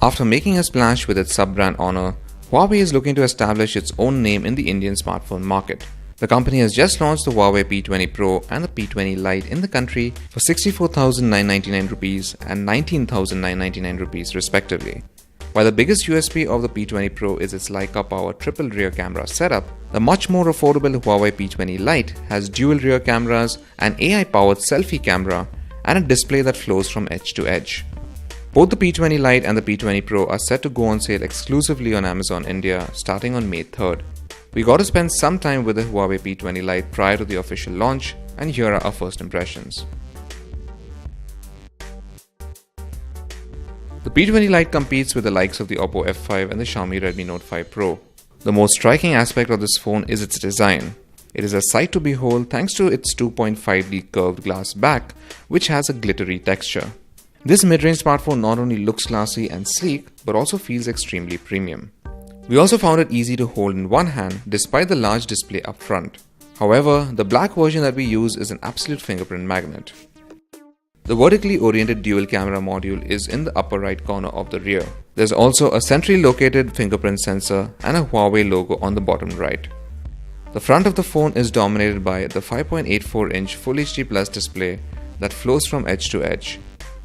After making a splash with its sub-brand Honor, Huawei is looking to establish its own name in the Indian smartphone market. The company has just launched the Huawei P20 Pro and the P20 Lite in the country for 64,999 rupees and 19,999 rupees respectively. While the biggest USP of the P20 Pro is its Leica Power triple rear camera setup, the much more affordable Huawei P20 Lite has dual rear cameras, an AI-powered selfie camera, and a display that flows from edge to edge. Both the P20 Lite and the P20 Pro are set to go on sale exclusively on Amazon India starting on May 3rd. We got to spend some time with the Huawei P20 Lite prior to the official launch, and here are our first impressions. The P20 Lite competes with the likes of the Oppo F5 and the Xiaomi Redmi Note 5 Pro. The most striking aspect of this phone is its design. It is a sight to behold thanks to its 2.5D curved glass back, which has a glittery texture. This mid-range smartphone not only looks classy and sleek, but also feels extremely premium. We also found it easy to hold in one hand despite the large display up front. However, the black version that we use is an absolute fingerprint magnet. The vertically oriented dual camera module is in the upper right corner of the rear. There's also a centrally located fingerprint sensor and a Huawei logo on the bottom right. The front of the phone is dominated by the 5.84-inch Full HD Plus display that flows from edge to edge.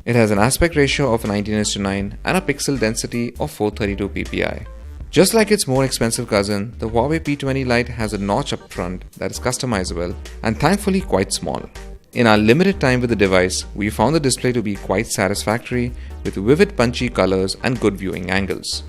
It has an aspect ratio of 19:9 and a pixel density of 432 ppi. Just like its more expensive cousin, the Huawei P20 Lite has a notch up front that is customizable and thankfully quite small. In our limited time with the device, we found the display to be quite satisfactory with vivid punchy colors and good viewing angles.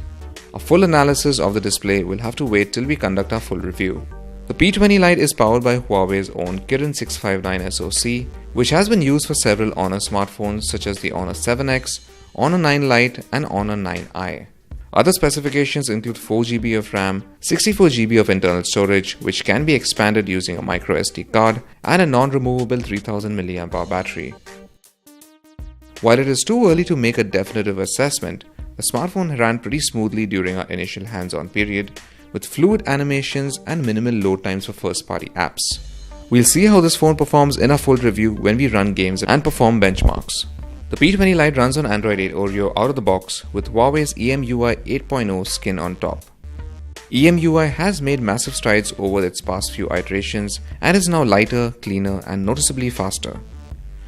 A full analysis of the display will have to wait till we conduct our full review. The P20 Lite is powered by Huawei's own Kirin 659 SoC, which has been used for several Honor smartphones such as the Honor 7X, Honor 9 Lite and Honor 9i. Other specifications include 4GB of RAM, 64GB of internal storage which can be expanded using a micro SD card, and a non-removable 3000 mAh battery. While it is too early to make a definitive assessment, the smartphone ran pretty smoothly during our initial hands-on period, with fluid animations and minimal load times for first-party apps. We'll see how this phone performs in our full review when we run games and perform benchmarks. The P20 Lite runs on Android 8 Oreo out of the box with Huawei's EMUI 8.0 skin on top. EMUI has made massive strides over its past few iterations and is now lighter, cleaner, and noticeably faster.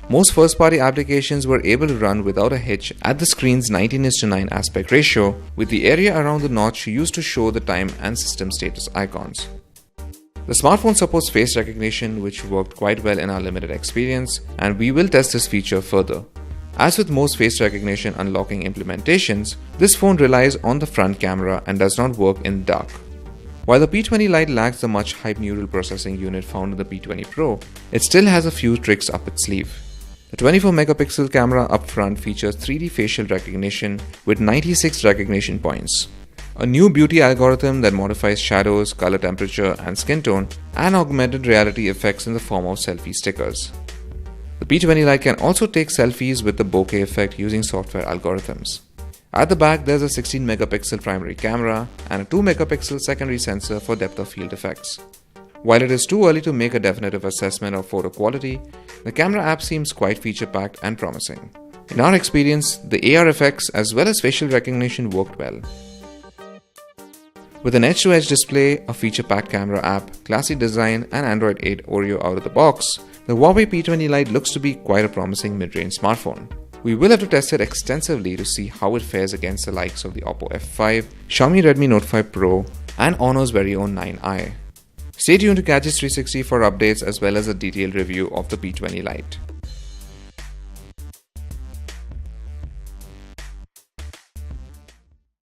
Most first-party applications were able to run without a hitch at the screen's 19:9 aspect ratio, with the area around the notch used to show the time and system status icons. The smartphone supports face recognition, which worked quite well in our limited experience, and we will test this feature further. As with most face recognition unlocking implementations, this phone relies on the front camera and does not work in the dark. While the P20 Lite lacks the much hyped neural processing unit found in the P20 Pro, it still has a few tricks up its sleeve. The 24-megapixel camera up front features 3D facial recognition with 96 recognition points, a new beauty algorithm that modifies shadows, color temperature, and skin tone, and augmented reality effects in the form of selfie stickers. The P20 Lite can also take selfies with the bokeh effect using software algorithms. At the back, there's a 16-megapixel primary camera and a 2-megapixel secondary sensor for depth of field effects. While it is too early to make a definitive assessment of photo quality, the camera app seems quite feature-packed and promising. In our experience, the AR effects as well as facial recognition worked well. With an edge-to-edge display, a feature-packed camera app, classy design, and Android 8 Oreo out of the box, the Huawei P20 Lite looks to be quite a promising mid-range smartphone. We will have to test it extensively to see how it fares against the likes of the Oppo F5, Xiaomi Redmi Note 5 Pro, and Honor's very own 9i. Stay tuned to Gadgets 360 for updates as well as a detailed review of the P20 Lite.